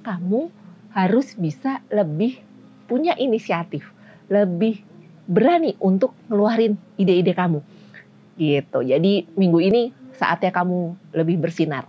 kamu harus bisa lebih punya inisiatif, lebih berani untuk ngeluarin ide-ide kamu. Gitu. Jadi minggu ini saatnya kamu lebih bersinar.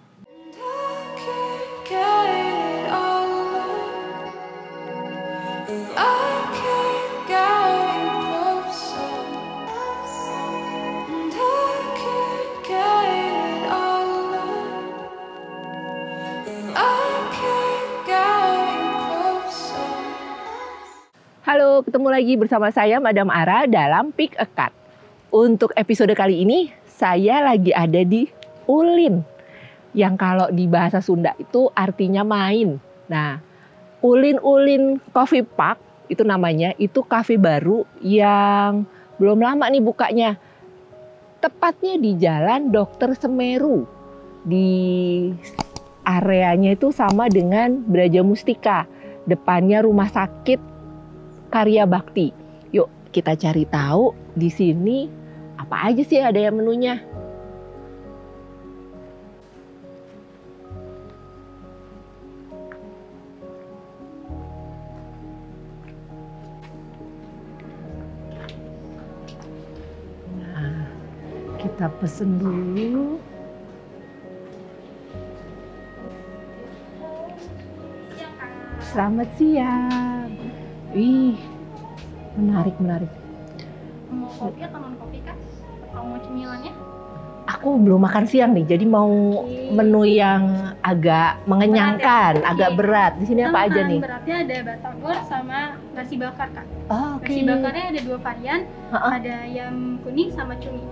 Halo, ketemu lagi bersama saya Madam Ara dalam Pick a Card. Untuk episode kali ini, saya lagi ada di Ulin. Yang kalau di bahasa Sunda itu artinya main. Nah, Ulin Coffee Park itu namanya, itu kafe baru yang belum lama nih bukanya. Tepatnya di Jalan Dr. Semeru. Di areanya itu sama dengan Braja Mustika. Depannya rumah sakit Karya Bakti. Yuk kita cari tahu di sini apa aja sih ada yang menunya. Nah, kita pesen dulu. Selamat siang. Wih, menarik. Mau kopi atau non kopi kah? Atau mau cemilannya? Aku belum makan siang nih, jadi mau menu yang agak mengenyangkan, agak berat. Di sini apa aja nih? Beratnya ada batagor sama nasi bakar kak. Oh, Nasi bakarnya ada 2 varian, ada ayam kuning sama cumi.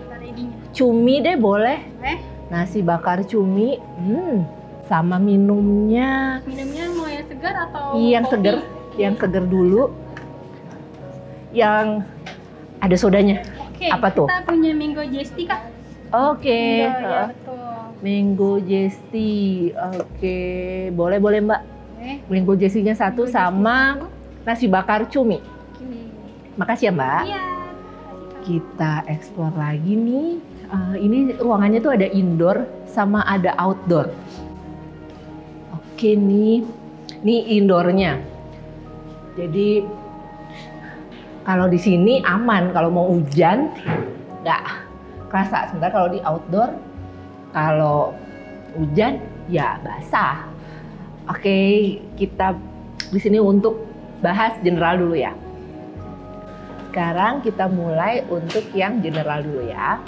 Kita ready-nya. Cumi deh boleh. Nasi Nasi bakar cumi. Sama minumnya. Minumnya mau yang segar atau Yang kopi? seger. Yang seger dulu, yang ada sodanya. Oke, Apa tuh? kita punya mango zesty kak. Oke, Ya, betul. mango zesty. Oke, boleh mbak. Mango zesty-nya satu Mango sama zesty nasi bakar cumi. Oke. Makasih ya mbak. Iya. Kita explore lagi nih. Ini ruangannya tuh ada indoor sama ada outdoor. Oke nih indoornya. Jadi kalau di sini aman, kalau mau hujan nggak kerasa. Sementara kalau di outdoor, kalau hujan ya basah. Oke, kita di sini untuk bahas general dulu ya. Sekarang kita mulai untuk yang general dulu ya.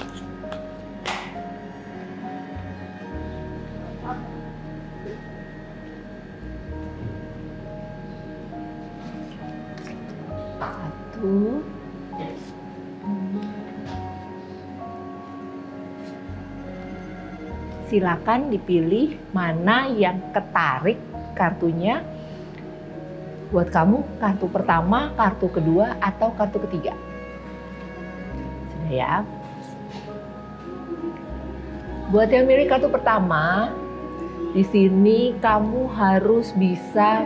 Silakan dipilih mana yang ketarik kartunya buat kamu, kartu pertama, kartu kedua, atau kartu ketiga. Sudah ya. Buat yang milih kartu pertama, di sini kamu harus bisa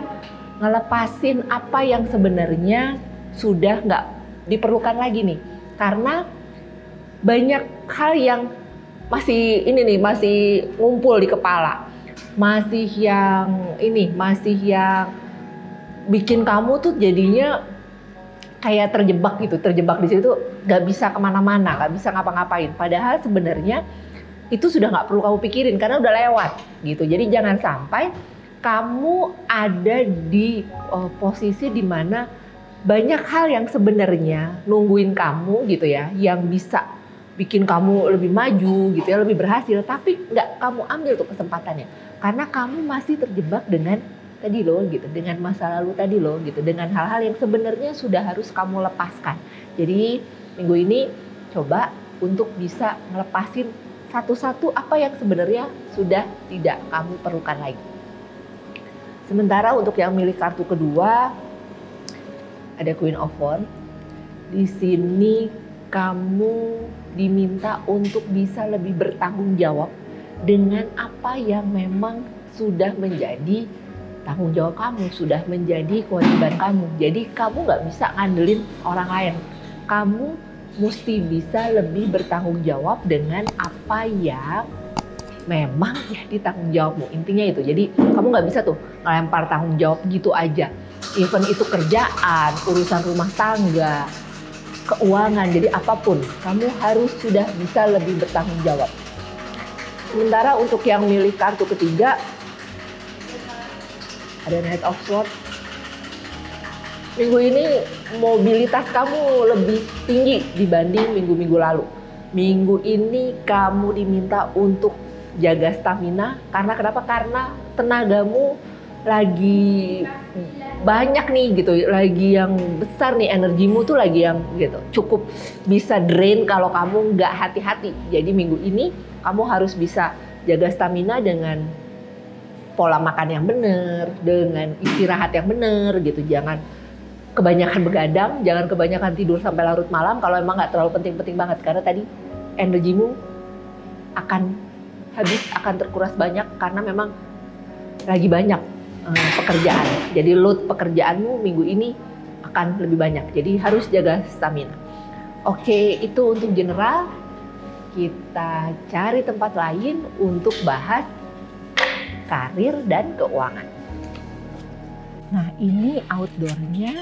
ngelepasin apa yang sebenarnya sudah nggak diperlukan lagi nih, karena banyak hal yang masih ngumpul di kepala, masih yang bikin kamu tuh jadinya kayak terjebak di situ, nggak bisa kemana-mana, nggak bisa ngapa-ngapain. Padahal sebenarnya itu sudah nggak perlu kamu pikirin karena udah lewat gitu. Jadi jangan sampai kamu ada di posisi dimana banyak hal yang sebenarnya nungguin kamu gitu ya, yang bisa bikin kamu lebih maju gitu ya, lebih berhasil, tapi nggak kamu ambil tuh kesempatannya karena kamu masih terjebak dengan tadi loh gitu, dengan masa lalu tadi loh gitu, dengan hal-hal yang sebenarnya sudah harus kamu lepaskan. Jadi minggu ini coba untuk bisa ngelepasin satu-satu apa yang sebenarnya sudah tidak kamu perlukan lagi. Sementara untuk yang milih kartu kedua ada Queen of Wands. Di sini kamu diminta untuk bisa lebih bertanggung jawab dengan apa yang memang sudah menjadi tanggung jawab kamu, sudah menjadi kewajiban kamu. Jadi kamu nggak bisa ngandelin orang lain. Kamu mesti bisa lebih bertanggung jawab dengan apa yang memang jadi tanggung jawabmu. Intinya itu. Jadi kamu nggak bisa tuh ngelempar tanggung jawab gitu aja. Even itu kerjaan, urusan rumah tangga, keuangan, jadi apapun, kamu harus sudah bisa lebih bertanggung jawab. Sementara untuk yang milih kartu ketiga, ada Knight of Swords. Minggu ini mobilitas kamu lebih tinggi dibanding minggu-minggu lalu. Minggu ini kamu diminta untuk jaga stamina. Karena kenapa? Karena tenagamu lagi banyak nih gitu, lagi yang besar nih, energimu tuh lagi yang gitu, cukup bisa drain kalau kamu nggak hati-hati. Jadi minggu ini kamu harus bisa jaga stamina dengan pola makan yang benar, dengan istirahat yang benar gitu. Jangan kebanyakan begadang, jangan kebanyakan tidur sampai larut malam kalau emang nggak terlalu penting-penting banget, karena tadi energimu akan habis, akan terkuras banyak karena memang lagi banyak pekerjaan. Jadi load pekerjaanmu minggu ini akan lebih banyak, jadi harus jaga stamina. Oke, itu untuk general. Kita cari tempat lain untuk bahas karir dan keuangan. Nah, ini outdoornya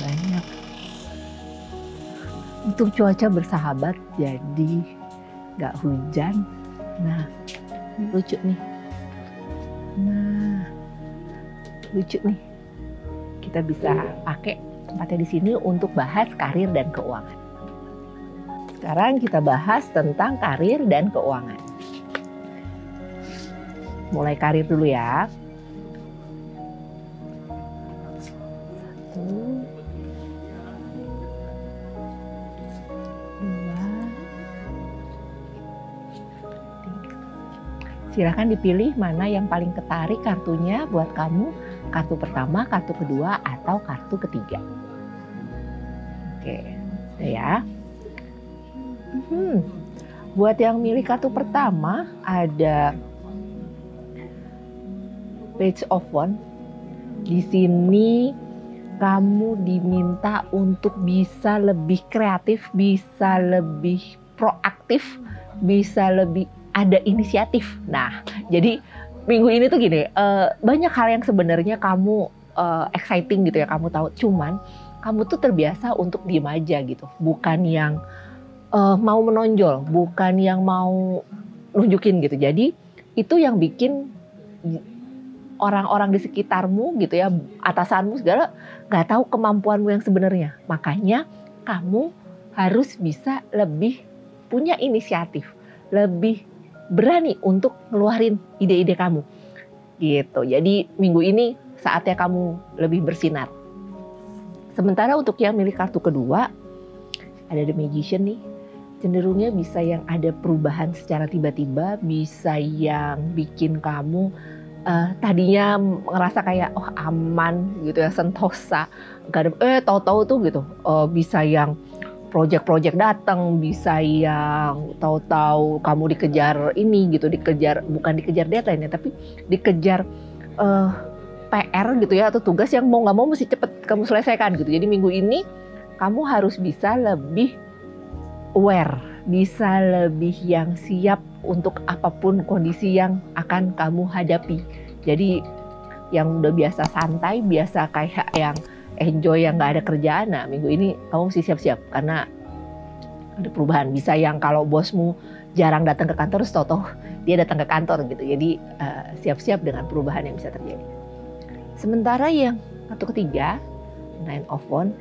banyak. Untuk cuaca bersahabat, jadi nggak hujan. Nah, ini lucu nih. Nah, lucu nih. Kita bisa pakai tempatnya di sini untuk bahas karir dan keuangan. Sekarang kita bahas tentang karir dan keuangan. Mulai karir dulu ya. 1, 2, 3. Silakan dipilih mana yang paling ketarik kartunya buat kamu. Kartu pertama, kartu kedua, atau kartu ketiga. Oke, ya. Buat yang milih kartu pertama ada Page of Wands. Di sini kamu diminta untuk bisa lebih kreatif, bisa lebih proaktif, bisa lebih ada inisiatif. Nah, jadi minggu ini tuh gini, banyak hal yang sebenarnya kamu exciting gitu ya, kamu tahu. Cuman kamu tuh terbiasa untuk diem aja gitu, bukan yang mau menonjol, bukan yang mau nunjukin gitu. Jadi itu yang bikin orang-orang di sekitarmu gitu ya, atasanmu segala nggak tahu kemampuanmu yang sebenarnya. Makanya kamu harus bisa lebih punya inisiatif, lebih berani untuk ngeluarin ide-ide kamu gitu. Jadi minggu ini saatnya kamu lebih bersinar. Sementara untuk yang milih kartu kedua ada The Magician nih. Cenderungnya bisa yang ada perubahan secara tiba-tiba, bisa yang bikin kamu tadinya ngerasa kayak aman gitu ya, sentosa, gak ada, tahu-tahu tuh gitu, bisa yang project datang, bisa yang tahu-tahu kamu dikejar ini gitu, dikejar, bukan dikejar deadline ya, tapi dikejar PR gitu ya, atau tugas yang mau nggak mau mesti cepet kamu selesaikan gitu. Jadi minggu ini kamu harus bisa lebih aware, bisa lebih yang siap untuk apapun kondisi yang akan kamu hadapi. Jadi yang udah biasa santai, biasa kayak yang enjoy, yang nggak ada kerjaan, nah minggu ini kamu mesti siap-siap karena ada perubahan. Bisa yang kalau bosmu jarang datang ke kantor, tau-tau dia datang ke kantor gitu. Jadi siap-siap dengan perubahan yang bisa terjadi. Sementara yang kartu ketiga, Nine of Wands,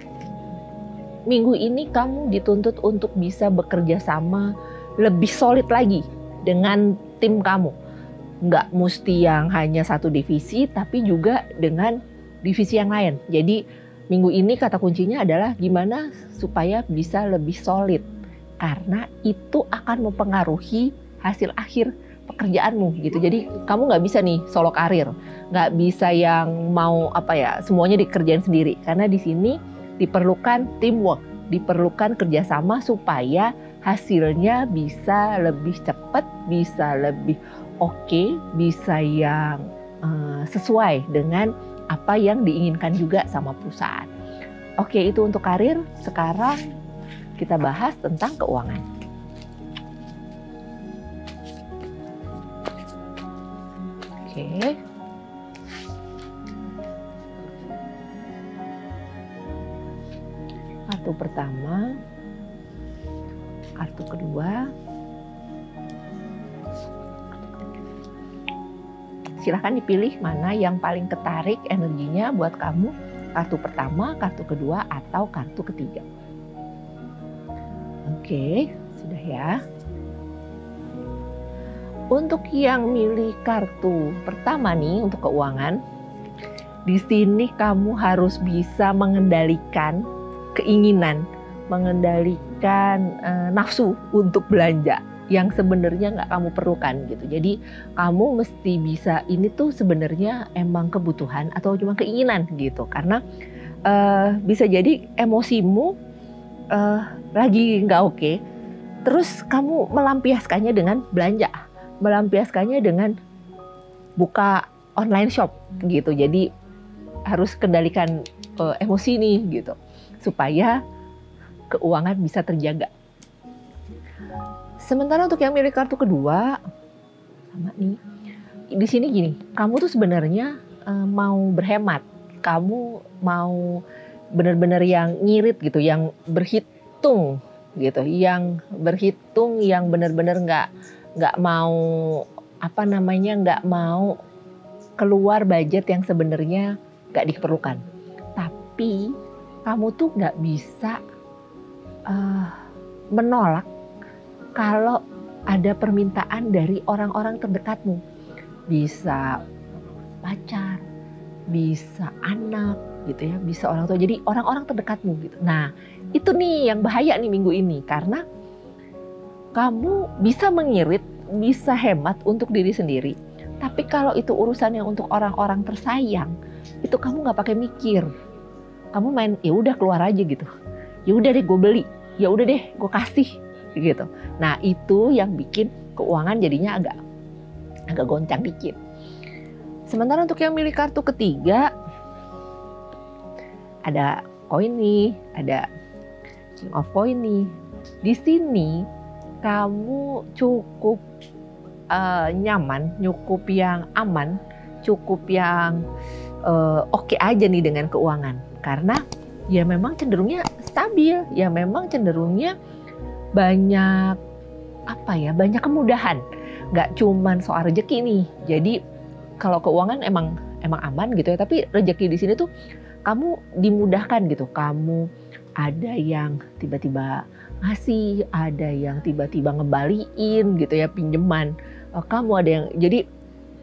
minggu ini kamu dituntut untuk bisa bekerja sama lebih solid lagi dengan tim kamu. Nggak mesti yang hanya satu divisi, tapi juga dengan divisi yang lain. Jadi minggu ini kata kuncinya adalah gimana supaya bisa lebih solid. Karena itu akan mempengaruhi hasil akhir pekerjaanmu gitu. Jadi kamu nggak bisa nih solo karir, nggak bisa yang mau semuanya dikerjain sendiri. Karena di sini diperlukan teamwork, diperlukan kerjasama supaya hasilnya bisa lebih cepat, bisa lebih oke, bisa yang sesuai dengan apa yang diinginkan juga sama perusahaan. Oke, itu untuk karir. Sekarang kita bahas tentang keuangan. Oke. Kartu pertama, kartu kedua. Silahkan dipilih mana yang paling ketarik energinya buat kamu. Kartu pertama, kartu kedua, atau kartu ketiga. Oke, sudah ya. Untuk yang milih kartu pertama nih untuk keuangan, di sini kamu harus bisa mengendalikan keinginan, mengendalikan nafsu untuk belanja yang sebenarnya nggak kamu perlukan gitu. Jadi kamu mesti bisa, ini tuh sebenarnya emang kebutuhan atau cuma keinginan gitu. Karena bisa jadi emosimu lagi nggak oke, terus kamu melampiaskannya dengan belanja, melampiaskannya dengan buka online shop gitu. Jadi harus kendalikan emosi nih gitu, supaya keuangan bisa terjaga. Sementara untuk yang milih kartu kedua, sama nih, di sini gini, kamu tuh sebenarnya mau berhemat, kamu mau benar-benar yang ngirit gitu, yang berhitung gitu, yang berhitung, yang benar-benar nggak mau nggak mau keluar budget yang sebenarnya nggak diperlukan. Tapi kamu tuh nggak bisa menolak kalau ada permintaan dari orang-orang terdekatmu. Bisa pacar, bisa anak gitu ya, bisa orang tua. Jadi orang-orang terdekatmu gitu. Nah, itu nih yang bahaya nih minggu ini, karena kamu bisa mengirit, bisa hemat untuk diri sendiri. Tapi kalau itu urusannya untuk orang-orang tersayang, itu kamu nggak pakai mikir. Kamu main, ya udah keluar aja gitu. Ya udah deh gue beli, ya udah deh gue kasih gitu. Nah, itu yang bikin keuangan jadinya agak goncang dikit. Sementara untuk yang milih kartu ketiga, ada koin nih, ada King of Coin nih. Di sini kamu cukup nyaman, cukup yang aman, cukup yang oke aja nih dengan keuangan. Karena ya memang cenderungnya stabil, ya memang cenderungnya banyak banyak kemudahan. Nggak cuman soal rezeki nih. Jadi kalau keuangan emang aman gitu ya, tapi rezeki di sini tuh kamu dimudahkan gitu. Kamu ada yang tiba-tiba ngasih, ada yang tiba-tiba ngembaliin gitu ya pinjaman. Kamu ada yang jadi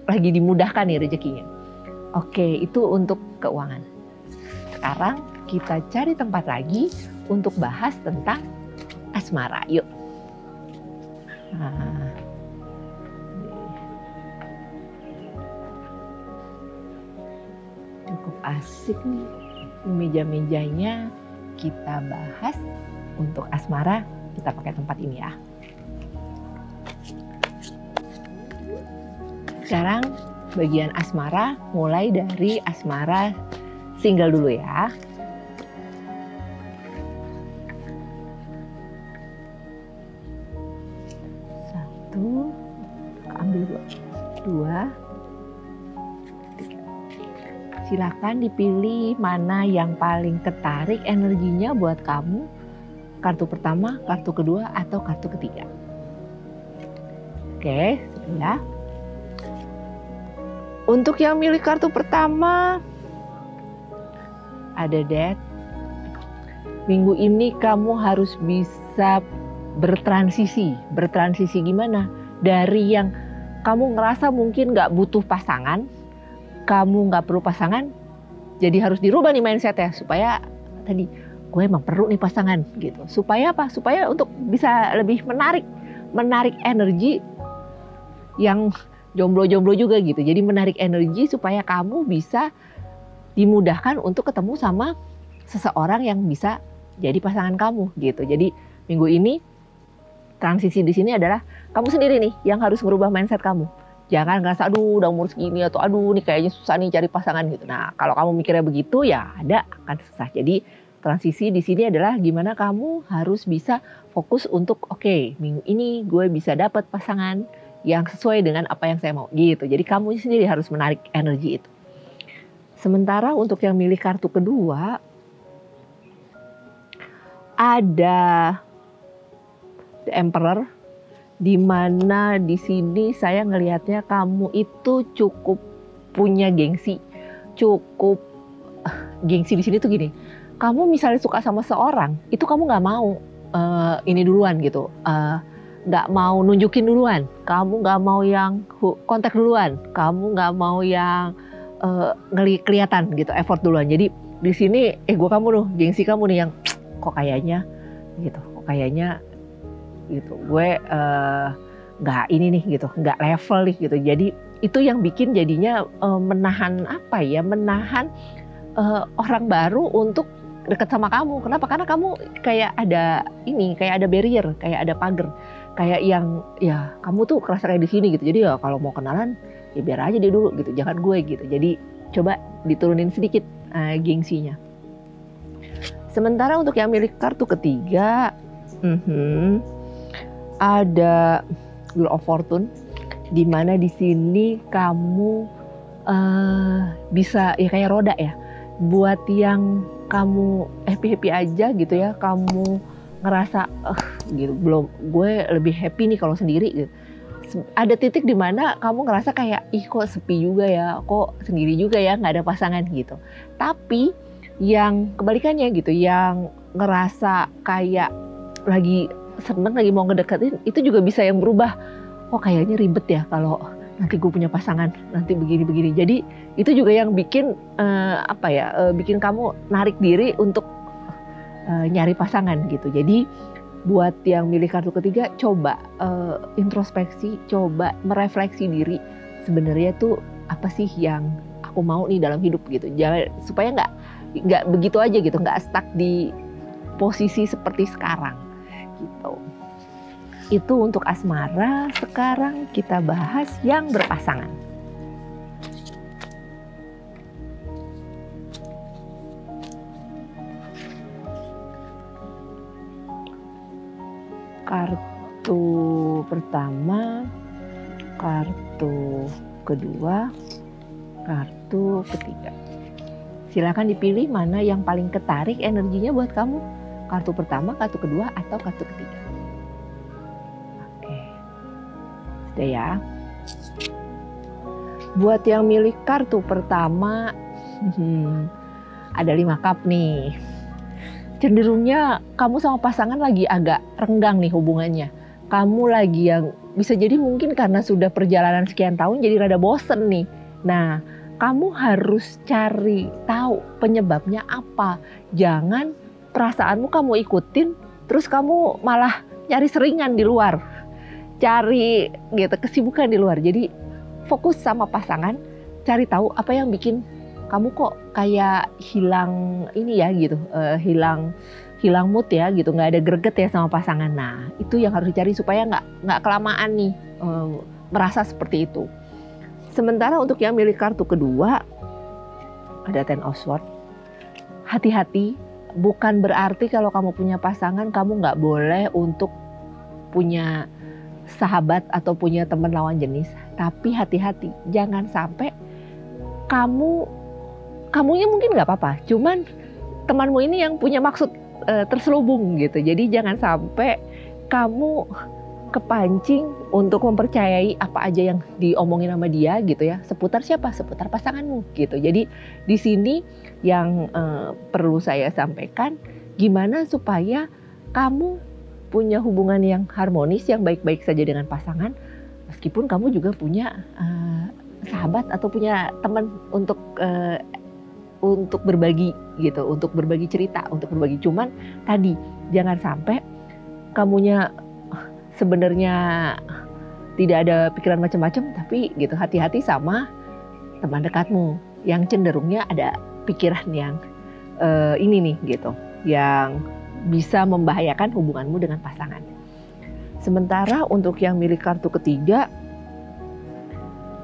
lagi dimudahkan nih rezekinya. Oke, itu untuk keuangan. Sekarang kita cari tempat lagi untuk bahas tentang asmara, yuk. Nah, cukup asik nih meja-mejanya, kita bahas untuk asmara. Kita pakai tempat ini ya. Sekarang bagian asmara, mulai dari asmara single dulu ya. Ambil dua, tiga. Silakan dipilih mana yang paling ketarik energinya buat kamu. Kartu pertama, kartu kedua, atau kartu ketiga. Oke, sudah. Untuk yang milih kartu pertama, ada Death. Minggu ini kamu harus bisa bertransisi. Bertransisi gimana? Dari yang kamu ngerasa mungkin nggak butuh pasangan, kamu nggak perlu pasangan, jadi harus dirubah nih mindsetnya supaya tadi gue emang perlu nih pasangan gitu. Supaya apa? Supaya untuk bisa lebih menarik energi yang jomblo-jomblo juga gitu. Jadi menarik energi supaya kamu bisa dimudahkan untuk ketemu sama seseorang yang bisa jadi pasangan kamu gitu. Jadi minggu ini transisi di sini adalah kamu sendiri nih yang harus merubah mindset kamu. Jangan ngerasa aduh udah umur segini atau aduh nih kayaknya susah nih cari pasangan gitu. Nah, kalau kamu mikirnya begitu ya akan susah. Jadi transisi di sini adalah gimana kamu harus bisa fokus untuk oke, minggu ini gue bisa dapat pasangan yang sesuai dengan apa yang saya mau gitu. Jadi kamu sendiri harus menarik energi itu. Sementara untuk yang milih kartu kedua, ada The Emperor, di mana di sini saya ngelihatnya kamu itu cukup punya gengsi, cukup gengsi di sini tuh gini. Kamu misalnya suka sama seorang, itu kamu nggak mau ini duluan gitu. Nggak mau nunjukin duluan, kamu nggak mau yang kontak duluan, kamu nggak mau yang kelihatan gitu, effort duluan. Jadi di sini ego kamu loh, gengsi kamu nih yang kok kayaknya gitu, kok kayaknya gitu, gue nggak ini nih gitu, nggak level nih gitu. Jadi itu yang bikin jadinya menahan apa ya, menahan orang baru untuk dekat sama kamu. Kenapa? Karena kamu kayak ada ini, kayak ada barrier, kayak ada pagar. Kayak yang ya kamu tuh kerasa kayak di sini gitu. Jadi ya kalau mau kenalan ya biar aja dia dulu gitu, jangan gue gitu. Jadi coba diturunin sedikit gengsinya. Sementara untuk yang milik kartu ketiga, ada Wheel of Fortune, di mana di sini kamu bisa ya kayak roda ya, buat yang kamu happy aja gitu ya, kamu ngerasa gitu, belum, gue lebih happy nih kalau sendiri gitu. Ada titik di mana kamu ngerasa kayak ih kok sepi juga ya, kok sendiri juga ya, nggak ada pasangan gitu. Tapi yang kebalikannya gitu, yang ngerasa kayak lagi seneng, lagi mau ngedeketin, itu juga bisa yang berubah. Oh kayaknya ribet ya kalau nanti gue punya pasangan, nanti begini-begini. Jadi itu juga yang bikin bikin kamu narik diri untuk nyari pasangan gitu. Jadi buat yang milih kartu ketiga, coba introspeksi, coba merefleksi diri. Sebenarnya tuh apa sih yang aku mau nih dalam hidup gitu. Jangan, supaya nggak begitu aja gitu, nggak stuck di posisi seperti sekarang gitu. Itu untuk asmara. Sekarang kita bahas yang berpasangan. Kartu pertama, kartu kedua, kartu ketiga. Silakan dipilih mana yang paling ketarik energinya buat kamu. Kartu pertama, kartu kedua, atau kartu ketiga. Oke. Sudah ya. Buat yang milih kartu pertama, ada 5 cup nih. Cenderungnya kamu sama pasangan lagi agak renggang nih hubungannya. Kamu lagi yang bisa jadi mungkin karena sudah perjalanan sekian tahun jadi rada bosen nih. Nah, kamu harus cari tahu penyebabnya apa. Jangan perasaanmu kamu ikutin, terus kamu malah cari seringan di luar. Cari gitu kesibukan di luar. Jadi fokus sama pasangan, cari tahu apa yang bikin kamu kok kayak hilang ini ya gitu, hilang mood ya gitu, nggak ada greget ya sama pasangan. Nah itu yang harus dicari supaya nggak kelamaan nih merasa seperti itu. Sementara untuk yang milih kartu kedua, ada Ten of Swords. Hati-hati, bukan berarti kalau kamu punya pasangan kamu nggak boleh untuk punya sahabat atau punya teman lawan jenis. Tapi hati-hati, jangan sampai kamunya mungkin nggak apa-apa, cuman temanmu ini yang punya maksud terselubung gitu. Jadi jangan sampai kamu kepancing untuk mempercayai apa aja yang diomongin sama dia gitu ya, seputar siapa? Seputar pasanganmu gitu. Jadi di sini yang perlu saya sampaikan, gimana supaya kamu punya hubungan yang harmonis, yang baik-baik saja dengan pasangan, meskipun kamu juga punya sahabat atau punya teman untuk berbagi gitu, untuk berbagi cerita, untuk berbagi. Cuman tadi jangan sampai kamunya sebenarnya tidak ada pikiran macam-macam, tapi gitu hati-hati sama teman dekatmu yang cenderungnya ada pikiran yang ini nih gitu, yang bisa membahayakan hubunganmu dengan pasangan. Sementara untuk yang milih kartu ketiga,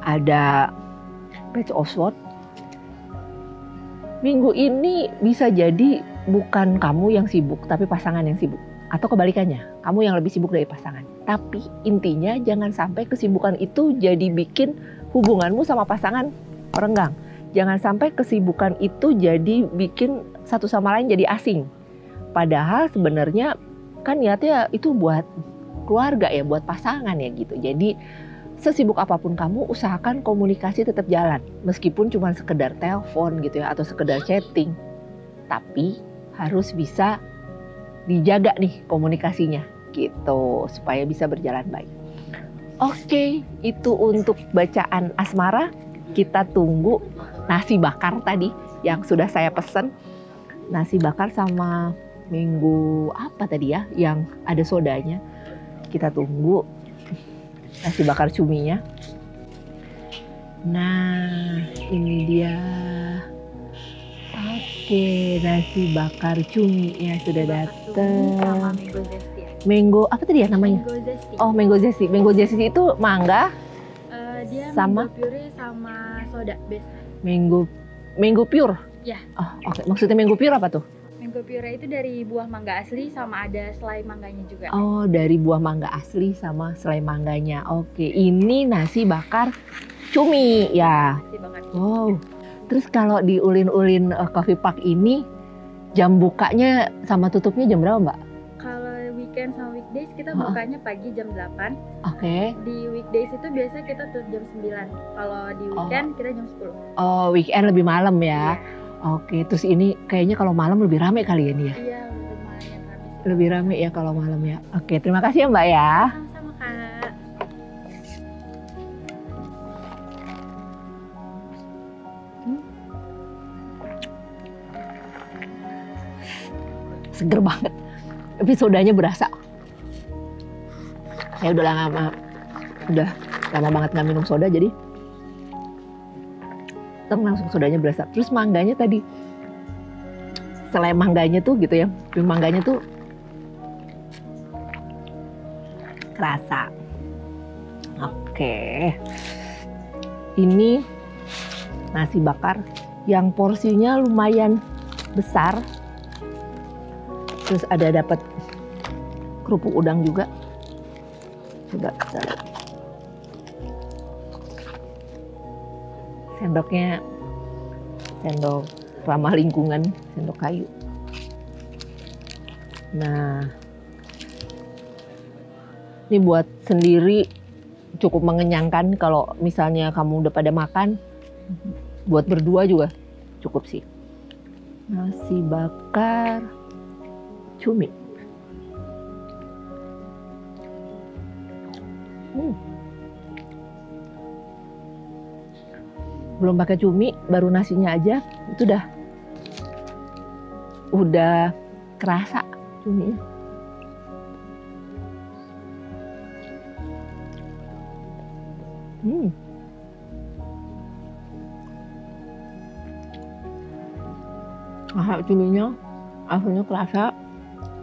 ada Page of Swords. Minggu ini bisa jadi bukan kamu yang sibuk, tapi pasangan yang sibuk. Atau kebalikannya, kamu yang lebih sibuk dari pasangan. Tapi intinya jangan sampai kesibukan itu jadi bikin hubunganmu sama pasangan renggang. Jangan sampai kesibukan itu jadi bikin satu sama lain jadi asing. Padahal sebenarnya kan niatnya itu buat keluarga ya, buat pasangan ya gitu. Jadi sesibuk apapun kamu, usahakan komunikasi tetap jalan. Meskipun cuma sekedar telepon gitu ya, atau sekedar chatting. Tapi harus bisa dijaga nih komunikasinya gitu supaya bisa berjalan baik. Oke, itu untuk bacaan asmara. Kita tunggu nasi bakar tadi yang sudah saya pesen. Nasi bakar sama minggu apa tadi ya yang ada sodanya. Kita tunggu nasi bakar cuminya. Nah, ini dia. Oke, nasi bakar cumi ya sudah datang. Sama mango zesty. Mango apa tadi ya namanya? Mango zesty. Oh, mango zesty. Mango zesty itu mangga Dia sama? mango puree sama soda base. mango pure. Ya. Oh, oke. Maksudnya mango pure apa tuh? Mango puree itu dari buah mangga asli sama ada selai mangganya juga. Oh, dari buah mangga asli sama selai mangganya. Oke, ini nasi bakar cumi ya. Nasi bakar. Wow. Terus kalau di Ulin-Ulin Coffee Park ini jam bukanya sama tutupnya jam berapa, Mbak? Kalau weekend sama weekdays kita Heeh. bukanya pagi jam 8. Oke. Di weekdays itu biasa kita tutup jam 9. Kalau di weekend kita jam 10. Oh, weekend lebih malam ya. Iya. Oke, terus ini kayaknya kalau malam lebih rame kali ya nih ya? Iya, lumayan rame. Lebih rame ya kalau malam ya. Oke, terima kasih ya Mbak ya. Sama-sama Kak. Seger banget. Tapi sodanya berasa. Saya udah lama banget nggak minum soda jadi langsung sodanya berasa. Terus mangganya tadi, selai mangganya tuh gitu ya, mangganya tuh kerasa. Oke, ini nasi bakar yang porsinya lumayan besar. Terus ada dapat kerupuk udang juga. Coba kita lihat. Sendoknya sendok ramah lingkungan, sendok kayu. Nah, ini buat sendiri cukup mengenyangkan. Kalau misalnya kamu udah pada makan, buat berdua juga cukup sih. Nasi bakar cumi. Belum pakai cumi, baru nasinya aja itu udah kerasa cuminya. Cuminya asalnya kerasa.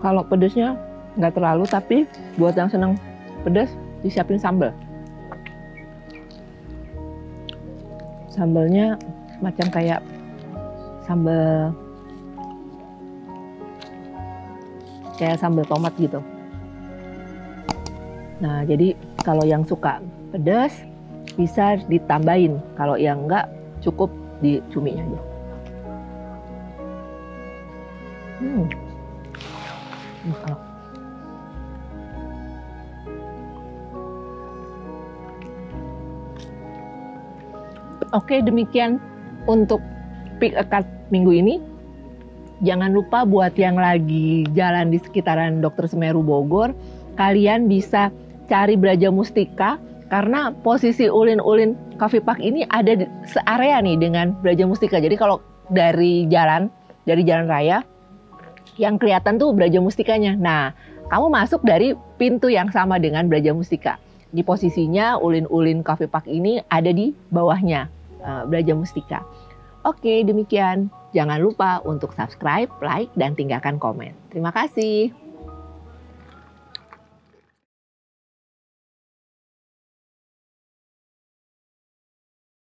Kalau pedesnya nggak terlalu, tapi buat yang seneng pedas disiapin sambal. Sambalnya macam kayak sambal tomat gitu. Nah, jadi kalau yang suka pedas bisa ditambahin. Kalau yang enggak cukup di cuminya aja. Oke, demikian untuk Pick a Card minggu ini. Jangan lupa buat yang lagi jalan di sekitaran Dr. Semeru Bogor, kalian bisa cari Braja Mustika karena posisi Ulin-Ulin Coffee Park ini ada di searea nih dengan Braja Mustika. Jadi kalau dari jalan raya yang kelihatan tuh Braja Mustikanya. Nah, kamu masuk dari pintu yang sama dengan Braja Mustika. Di posisinya Ulin-Ulin Coffee Park ini ada di bawahnya Braja Mustika. Oke, demikian. Jangan lupa untuk subscribe, like, dan tinggalkan komen. Terima kasih.